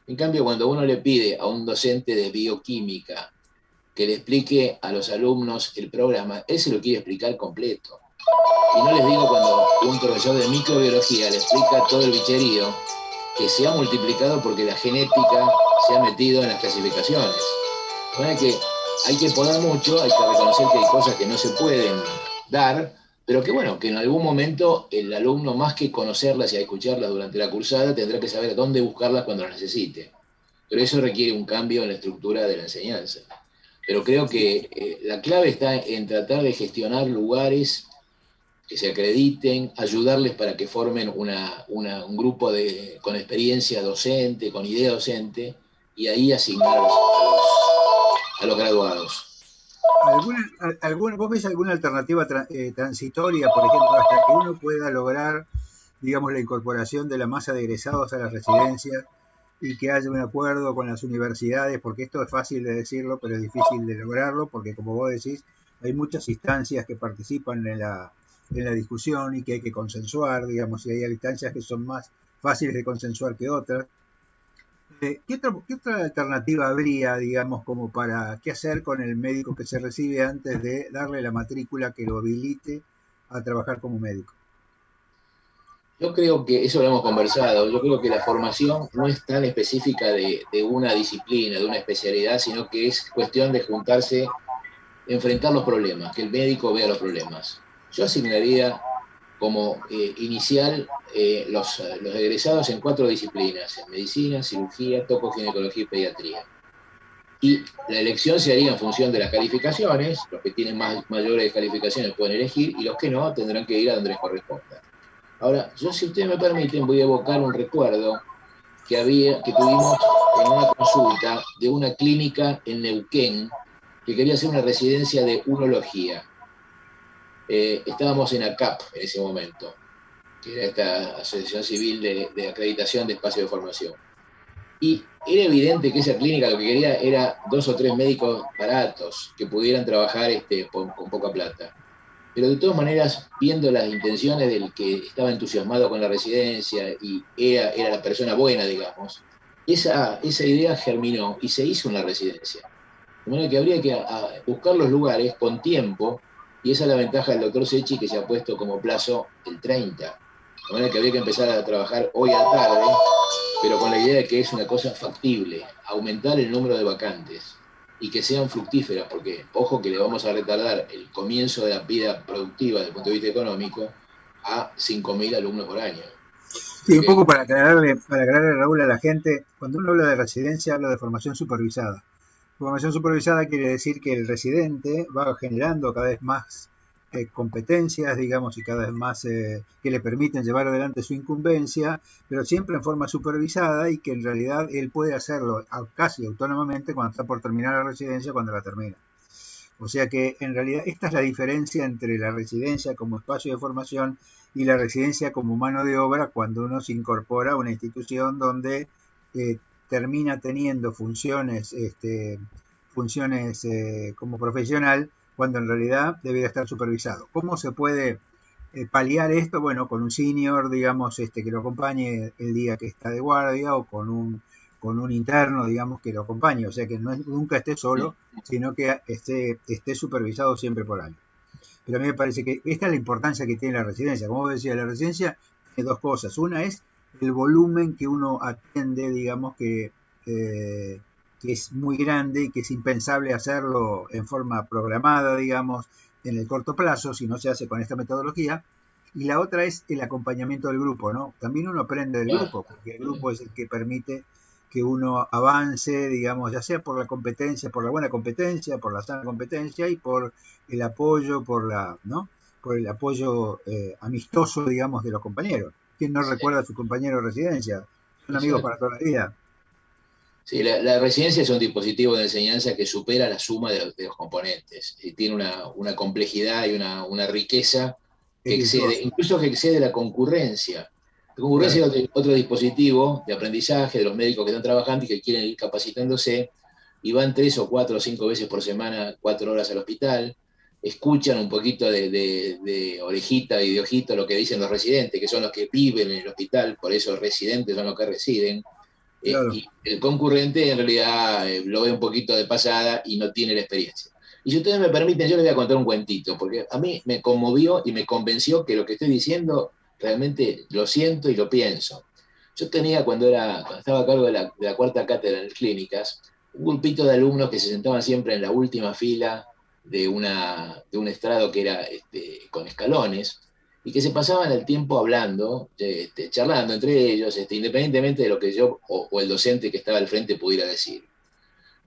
En cambio, cuando uno le pide a un docente de bioquímica que le explique a los alumnos el programa, él se lo quiere explicar completo. Y no les digo cuando un profesor de microbiología le explica todo el bicherío que se ha multiplicado porque la genética se ha metido en las clasificaciones. De manera que hay que podar mucho, hay que reconocer que hay cosas que no se pueden dar, pero que bueno, que en algún momento el alumno, más que conocerlas y escucharlas durante la cursada, tendrá que saber dónde buscarlas cuando las necesite. Pero eso requiere un cambio en la estructura de la enseñanza. Pero creo que la clave está en tratar de gestionar lugares que se acrediten, ayudarles para que formen un grupo con experiencia docente, con idea docente, y ahí asignar a los graduados. ¿Vos ves alguna alternativa transitoria, por ejemplo, hasta que uno pueda lograr, digamos, la incorporación de la masa de egresados a las residencias y que haya un acuerdo con las universidades? Porque esto es fácil de decirlo, pero es difícil de lograrlo, porque como vos decís, hay muchas instancias que participan en la discusión y que hay que consensuar, digamos, y hay instancias que son más fáciles de consensuar que otras. ¿Qué otra alternativa habría, digamos, como para qué hacer con el médico que se recibe antes de darle la matrícula que lo habilite a trabajar como médico? Yo creo que eso lo hemos conversado. Yo creo que la formación no es tan específica de una disciplina, de una especialidad, sino que es cuestión de juntarse, enfrentar los problemas, que el médico vea los problemas. Yo asignaría como inicial los egresados en 4 disciplinas: en medicina, cirugía, tocoginecología y pediatría. Y la elección se haría en función de las calificaciones. Los que tienen mayores calificaciones pueden elegir, y los que no tendrán que ir a donde les corresponda. Ahora, yo, si ustedes me permiten, voy a evocar un recuerdo que tuvimos en una consulta de una clínica en Neuquén que quería hacer una residencia de urología. Estábamos en ACAP en ese momento, que era esta Asociación Civil de Acreditación de Espacio de Formación. Y era evidente que esa clínica lo que quería era 2 o 3 médicos baratos que pudieran trabajar con poca plata. Pero de todas maneras, viendo las intenciones del que estaba entusiasmado con la residencia y era la persona buena, digamos, esa idea germinó y se hizo una residencia. De manera que habría que buscar los lugares con tiempo, y esa es la ventaja del doctor Secchi, que se ha puesto como plazo el 30. De manera que habría que empezar a trabajar hoy a la tarde, pero con la idea de que es una cosa factible, aumentar el número de vacantes y que sean fructíferas, porque, ojo, que le vamos a retardar el comienzo de la vida productiva desde el punto de vista económico a 5.000 alumnos por año. Sí, un poco para aclararle, Raúl, a la gente, cuando uno habla de residencia, habla de formación supervisada. Formación supervisada quiere decir que el residente va generando cada vez más competencias, digamos, y cada vez más que le permiten llevar adelante su incumbencia, pero siempre en forma supervisada, y que en realidad él puede hacerlo casi autónomamente cuando está por terminar la residencia, cuando la termina. O sea que en realidad esta es la diferencia entre la residencia como espacio de formación y la residencia como mano de obra, cuando uno se incorpora a una institución donde termina teniendo funciones como profesional, cuando en realidad debería estar supervisado. ¿Cómo se puede paliar esto? Bueno, con un senior, digamos, que lo acompañe el día que está de guardia, o con un interno, digamos, que lo acompañe. O sea, que nunca esté solo, sino que esté supervisado siempre por alguien. Pero a mí me parece que esta es la importancia que tiene la residencia. Como decía, la residencia tiene 2 cosas. Una es el volumen que uno atiende, digamos, que es muy grande y que es impensable hacerlo en forma programada, digamos, en el corto plazo, si no se hace con esta metodología. Y la otra es el acompañamiento del grupo, ¿no? También uno aprende del grupo, porque el grupo es el que permite que uno avance, digamos, ya sea por la competencia, por la buena competencia, por la sana competencia, y por el apoyo, por el apoyo amistoso, digamos, de los compañeros. ¿Quién no recuerda a su compañero de residencia? Son amigos para toda la vida. Sí, la residencia es un dispositivo de enseñanza que supera la suma de los componentes. Tiene una complejidad y una riqueza que excede la concurrencia. La concurrencia es otro dispositivo de aprendizaje de los médicos que están trabajando y que quieren ir capacitándose, y van 3 o 4 o 5 veces por semana, 4 horas al hospital, escuchan un poquito de orejita y de ojito lo que dicen los residentes, que son los que viven en el hospital, por eso residentes son los que residen. Claro. Y el concurrente en realidad lo ve un poquito de pasada y no tiene la experiencia. Y si ustedes me permiten, yo les voy a contar un cuentito, porque a mí me conmovió y me convenció que lo que estoy diciendo realmente lo siento y lo pienso. Yo tenía, cuando estaba a cargo de la 4ª cátedra en clínicas, un grupito de alumnos que se sentaban siempre en la última fila de un estrado que era con escalones, y que se pasaban el tiempo hablando, charlando entre ellos, independientemente de lo que yo o el docente que estaba al frente pudiera decir.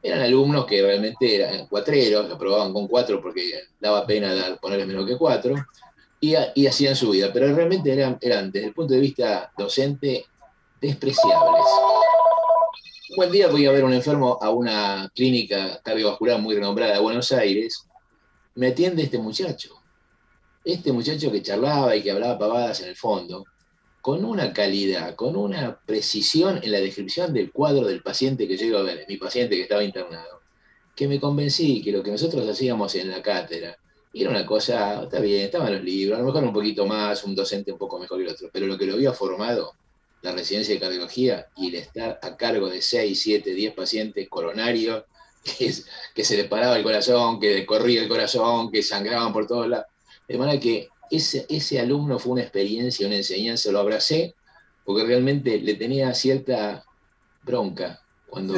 Eran alumnos que realmente eran cuatreros, lo aprobaban con 4 porque daba pena ponerles menos que 4, y hacían su vida, pero realmente eran, desde el punto de vista docente, despreciables. Un buen día voy a ver a un enfermo a una clínica cardiovascular muy renombrada de Buenos Aires. Me atiende este muchacho que charlaba y que hablaba pavadas en el fondo, con una calidad, con una precisión en la descripción del cuadro del paciente que yo iba a ver, mi paciente que estaba internado, que me convencí que lo que nosotros hacíamos en la cátedra era una cosa, está bien, estaban los libros, a lo mejor un poquito más, un docente un poco mejor que el otro, pero lo que lo había formado la residencia de cardiología y el estar a cargo de 6, 7, 10 pacientes coronarios que se les paraba el corazón, que les corría el corazón, que sangraban por todos lados. De manera que ese alumno fue una experiencia, una enseñanza, lo abracé porque realmente le tenía cierta bronca cuando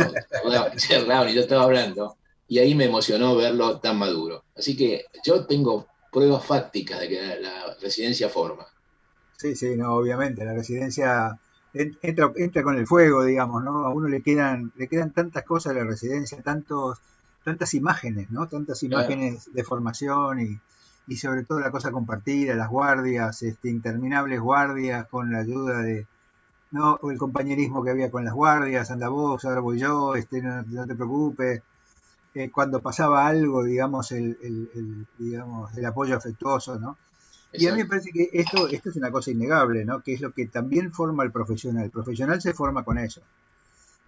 cerraban y yo estaba hablando, y ahí me emocionó verlo tan maduro. Así que yo tengo pruebas fácticas de que la residencia forma. Sí, sí, no, obviamente, la residencia entra con el fuego, digamos, ¿no? A uno le quedan tantas cosas de la residencia, tantas imágenes, ¿no? Tantas imágenes de formación y sobre todo la cosa compartida, las guardias, interminables guardias con la ayuda de, ¿no? O el compañerismo que había con las guardias, anda vos, ahora voy yo, no te preocupes. Cuando pasaba algo, digamos, digamos, el apoyo afectuoso, ¿no? Y a mí me parece que esto es una cosa innegable, ¿no? Que es lo que también forma el profesional. El profesional se forma con eso.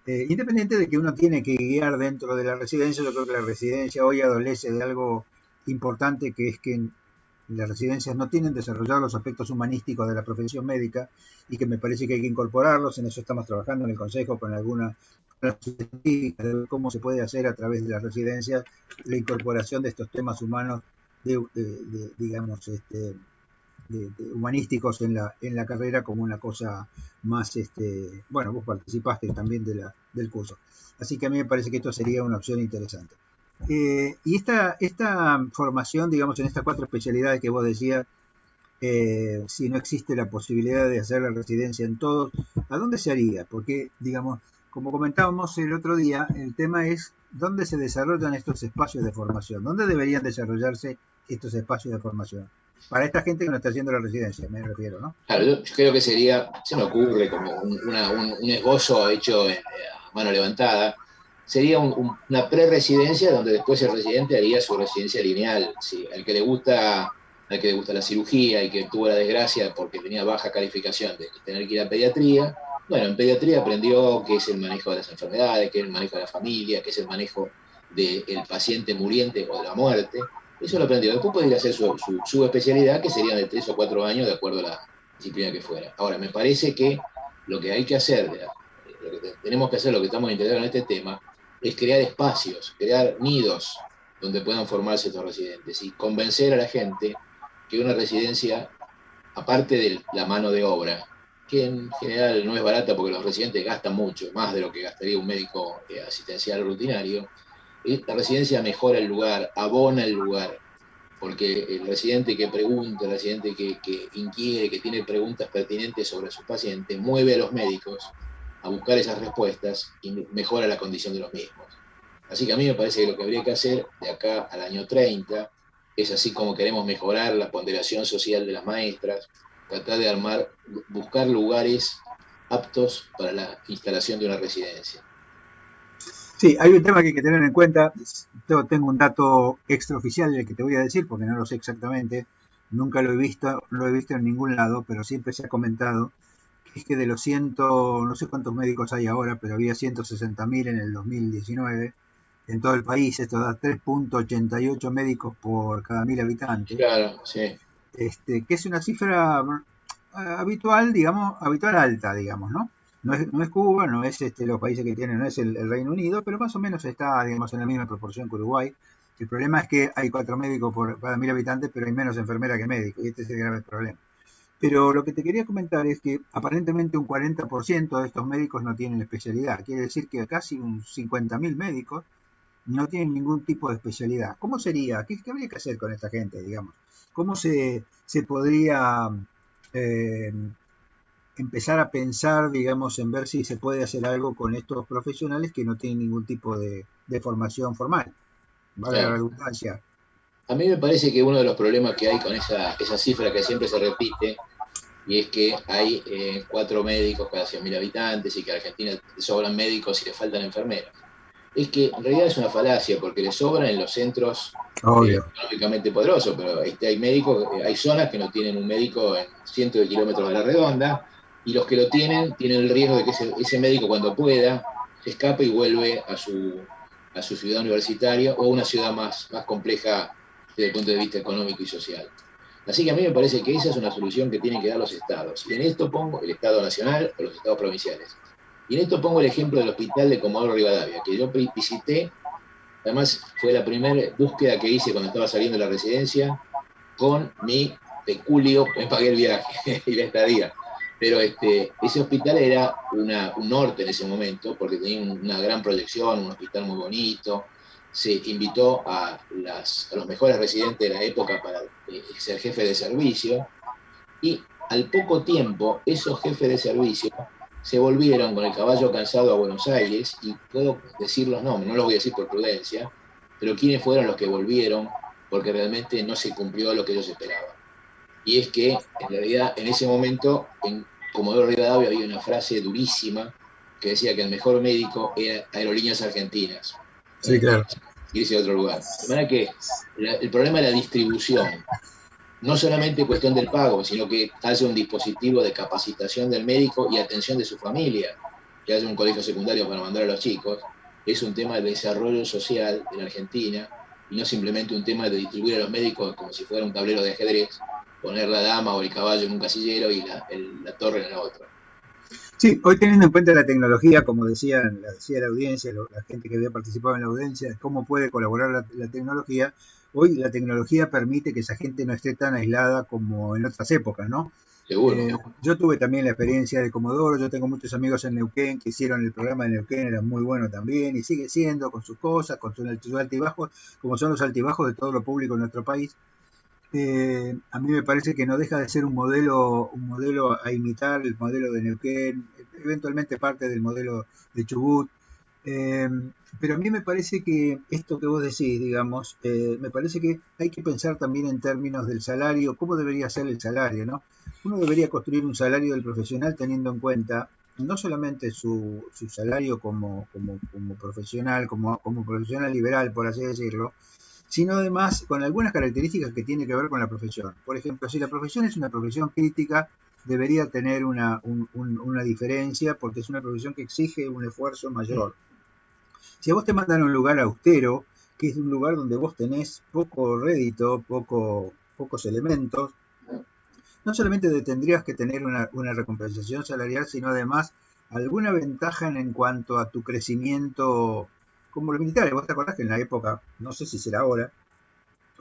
Independiente de que uno tiene que guiar dentro de la residencia, yo creo que la residencia hoy adolece de algo importante, que es que las residencias no tienen desarrollados los aspectos humanísticos de la profesión médica y que me parece que hay que incorporarlos. En eso estamos trabajando en el Consejo con alguna de cómo se puede hacer a través de las residencias la incorporación de estos temas humanos, digamos, de humanísticos en la carrera como una cosa más, bueno, vos participaste también del curso. Así que a mí me parece que esto sería una opción interesante. Y esta formación, digamos, en estas 4 especialidades que vos decías, si no existe la posibilidad de hacer la residencia en todos, ¿a dónde se haría? Porque, digamos, como comentábamos el otro día, el tema es dónde se desarrollan estos espacios de formación, dónde deberían desarrollarse estos espacios de formación. Para esta gente que no está haciendo la residencia, me refiero, ¿no? Claro, yo creo que sería, se me ocurre como un esbozo hecho a mano levantada, sería una pre-residencia donde después el residente haría su residencia lineal. ¿Sí? Al que le gusta la cirugía y que tuvo la desgracia porque tenía baja calificación de tener que ir a pediatría, bueno, en pediatría aprendió qué es el manejo de las enfermedades, qué es el manejo de la familia, qué es el manejo del paciente muriente o de la muerte. Eso lo aprendió. Después podría hacer su especialidad, que serían de 3 o 4 años, de acuerdo a la disciplina que fuera. Ahora, me parece que lo que hay que hacer, lo que tenemos que hacer, lo que estamos integrando en este tema, es crear espacios, crear nidos donde puedan formarse estos residentes y convencer a la gente que una residencia, aparte de la mano de obra, que en general no es barata porque los residentes gastan mucho, más de lo que gastaría un médico asistencial rutinario, la residencia mejora el lugar, abona el lugar, porque el residente que pregunta, el residente que inquiere, que tiene preguntas pertinentes sobre sus pacientes, mueve a los médicos a buscar esas respuestas y mejora la condición de los mismos. Así que a mí me parece que lo que habría que hacer de acá al año 30 es, así como queremos mejorar la ponderación social de las maestras, tratar de buscar lugares aptos para la instalación de una residencia. Sí, hay un tema que hay que tener en cuenta. Yo tengo un dato extraoficial del que te voy a decir, porque no lo sé exactamente, nunca lo he visto en ningún lado, pero siempre se ha comentado, que es que de los no sé cuántos médicos hay ahora, pero había 160.000 en el 2019, en todo el país. Esto da 3.88 médicos por cada 1.000 habitantes. Claro, sí. Que es una cifra habitual, digamos, habitual alta, digamos, ¿no? No es Cuba, no es los países que tienen, no es el Reino Unido, pero más o menos está, digamos, en la misma proporción que Uruguay. El problema es que hay 4 médicos por cada 1.000 habitantes, pero hay menos enfermeras que médicos, y este es el grave problema. Pero lo que te quería comentar es que aparentemente un 40% de estos médicos no tienen especialidad. Quiere decir que casi un 50.000 médicos no tienen ningún tipo de especialidad. ¿Cómo sería? ¿Qué habría que hacer con esta gente, digamos? ¿Cómo se podría empezar a pensar, digamos, en ver si se puede hacer algo con estos profesionales que no tienen ningún tipo de formación formal? Vale la redundancia. A mí me parece que uno de los problemas que hay con esa cifra que siempre se repite, y es que hay 4 médicos cada 100.000 habitantes y que a Argentina le sobran médicos y le faltan enfermeras, es que en realidad es una falacia, porque le sobran en los centros económicamente poderosos, pero hay médicos, hay zonas que no tienen un médico en cientos de kilómetros a la redonda, y los que lo tienen el riesgo de que ese médico, cuando pueda, se escape y vuelve a su ciudad universitaria o a una ciudad más compleja desde el punto de vista económico y social. Así que a mí me parece que esa es una solución que tienen que dar los estados. Y en esto pongo el Estado Nacional o los estados provinciales. Y en esto pongo el ejemplo del hospital de Comodoro Rivadavia, que yo visité. Además, fue la primera búsqueda que hice cuando estaba saliendo de la residencia. Con mi peculio, me pagué el viaje y la estadía. Pero ese hospital era un norte en ese momento, porque tenía una gran proyección, un hospital muy bonito. Se invitó a los mejores residentes de la época para ser jefe de servicio, y al poco tiempo esos jefes de servicio se volvieron con el caballo cansado a Buenos Aires, y puedo decir los nombres, no los voy a decir por prudencia, pero quiénes fueron los que volvieron, porque realmente no se cumplió lo que ellos esperaban. Y es que, en realidad, en ese momento, en Comodoro Rivadavia había una frase durísima que decía que el mejor médico era Aerolíneas Argentinas. Sí, claro. Irse a otro lugar. De manera que el problema es la distribución. No solamente cuestión del pago, sino que haya un dispositivo de capacitación del médico y atención de su familia, que haya un colegio secundario para mandar a los chicos. Es un tema de desarrollo social en Argentina, y no simplemente un tema de distribuir a los médicos como si fuera un tablero de ajedrez, poner la dama o el caballo en un casillero y la torre en la otra. Sí, hoy teniendo en cuenta la tecnología, como decía la audiencia, la gente que había participado en la audiencia, cómo puede colaborar la tecnología, hoy la tecnología permite que esa gente no esté tan aislada como en otras épocas, ¿no? Seguro. Yo tuve también la experiencia de Comodoro, yo tengo muchos amigos en Neuquén que hicieron el programa de Neuquén, era muy bueno también, y sigue siendo con sus cosas, con sus altibajos, como son los altibajos de todo lo público en nuestro país. A mí me parece que no deja de ser un modelo a imitar, el modelo de Neuquén, eventualmente parte del modelo de Chubut, pero a mí me parece que esto que vos decís, digamos, me parece que hay que pensar también en términos del salario, cómo debería ser el salario, ¿no? Uno debería construir un salario del profesional teniendo en cuenta no solamente su salario como profesional, como profesional liberal, por así decirlo, sino además con algunas características que tienen que ver con la profesión. Por ejemplo, si la profesión es una profesión crítica, debería tener una diferencia, porque es una profesión que exige un esfuerzo mayor. Si a vos te mandan a un lugar austero, que es un lugar donde vos tenés poco rédito, pocos elementos, no solamente tendrías que tener una recompensación salarial, sino además alguna ventaja en cuanto a tu crecimiento como los militares. Vos te acordás que en la época, no sé si será ahora,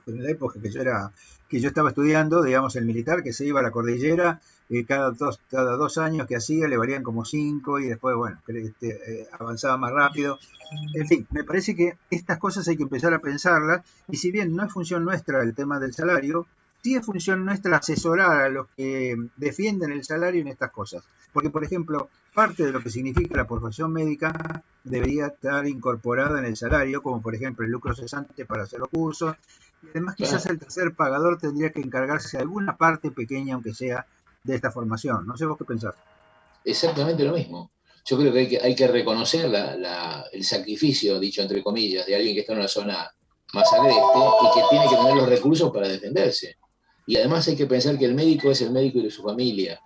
pero en la época que yo estaba estudiando, digamos, el militar que se iba a la cordillera, cada 2 años que hacía le valían como 5, y después, bueno, avanzaba más rápido. En fin, me parece que estas cosas hay que empezar a pensarlas, y si bien no es función nuestra el tema del salario, sí es función nuestra asesorar a los que defienden el salario en estas cosas. Porque, por ejemplo, parte de lo que significa la profesión médica debería estar incorporada en el salario, como por ejemplo el lucro cesante para hacer los cursos. Y además quizás el tercer pagador tendría que encargarse de alguna parte pequeña, aunque sea, de esta formación. No sé vos qué pensás. Exactamente lo mismo. Yo creo que hay que reconocer el sacrificio, dicho entre comillas, de alguien que está en una zona más agreste y que tiene que tener los recursos para defenderse. Y además hay que pensar que el médico es el médico y de su familia.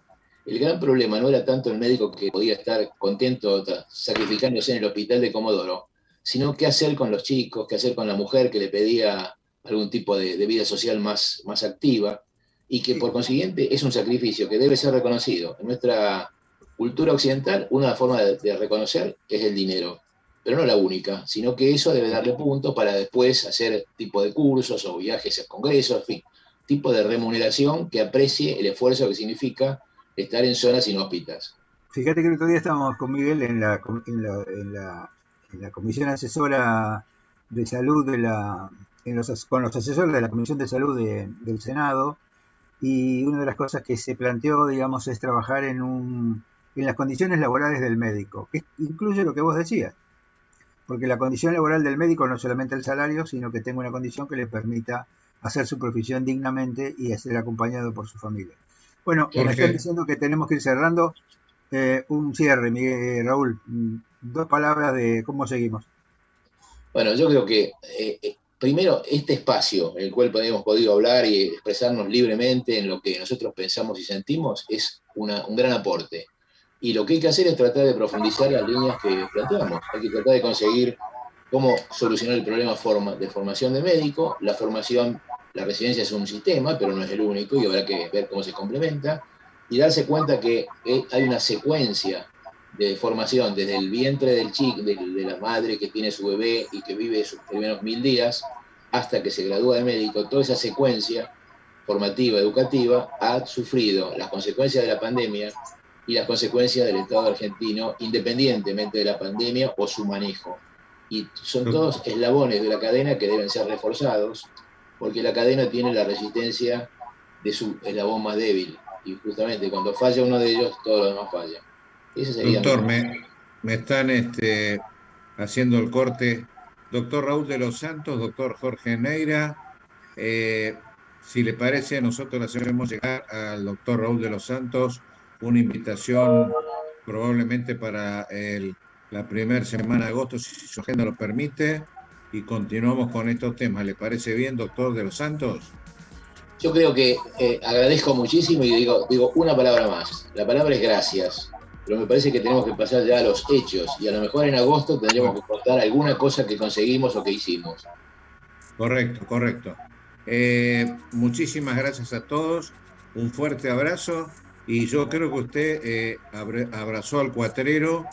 El gran problema no era tanto el médico que podía estar contento sacrificándose en el hospital de Comodoro, sino qué hacer con los chicos, qué hacer con la mujer que le pedía algún tipo de vida social más activa, y que por consiguiente es un sacrificio que debe ser reconocido. En nuestra cultura occidental, una forma de reconocer es el dinero, pero no la única, sino que eso debe darle puntos para después hacer tipo de cursos o viajes a congresos, en fin, tipo de remuneración que aprecie el esfuerzo que significa estar en zonas inhóspitas. Fíjate que el otro día estábamos con Miguel en la comisión asesora de salud con los asesores de la Comisión de Salud del Senado, y una de las cosas que se planteó, digamos, es trabajar en las condiciones laborales del médico, que incluye lo que vos decías, porque la condición laboral del médico no es solamente el salario, sino que tenga una condición que le permita hacer su profesión dignamente y ser acompañado por su familia. Bueno, me están diciendo que tenemos que ir cerrando. Un cierre, Miguel, Raúl. 2 palabras de cómo seguimos. Bueno, yo creo que primero este espacio en el cual hemos podido hablar y expresarnos libremente en lo que nosotros pensamos y sentimos es un gran aporte. Y lo que hay que hacer es tratar de profundizar las líneas que planteamos. Hay que tratar de conseguir cómo solucionar el problema de formación de médico, la formación La residencia es un sistema, pero no es el único, y habrá que ver cómo se complementa, y darse cuenta que hay una secuencia de formación desde el vientre del chico, de la madre que tiene su bebé y que vive sus primeros 1000 días, hasta que se gradúa de médico. Toda esa secuencia formativa, educativa, ha sufrido las consecuencias de la pandemia y las consecuencias del Estado argentino, independientemente de la pandemia o su manejo. Y son todos eslabones de la cadena que deben ser reforzados, porque la cadena tiene la resistencia de su eslabón más débil. Y justamente cuando falla uno de ellos, todos los demás fallan. Ese sería Doctor, me están haciendo el corte. Doctor Raúl de los Santos, doctor Jorge Neira, si le parece, nosotros le hacemos llegar al doctor Raúl de los Santos una invitación probablemente para la primera semana de agosto, si su agenda lo permite, y continuamos con estos temas. ¿Le parece bien, doctor de los Santos? Yo creo que agradezco muchísimo y digo una palabra más. La palabra es gracias. Pero me parece que tenemos que pasar ya a los hechos, y a lo mejor en agosto tendremos que contar alguna cosa que conseguimos o que hicimos. Correcto, correcto. Muchísimas gracias a todos, un fuerte abrazo, y yo creo que usted abrazó al cuatrero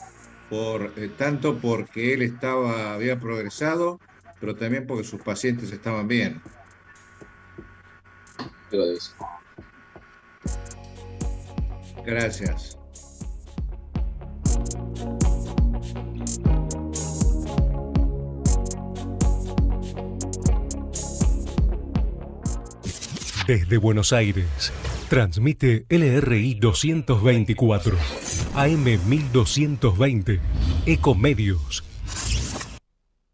tanto porque él había progresado, pero también porque sus pacientes estaban bien. Gracias. Desde Buenos Aires, transmite LRI 224, AM 1220, Ecomedios.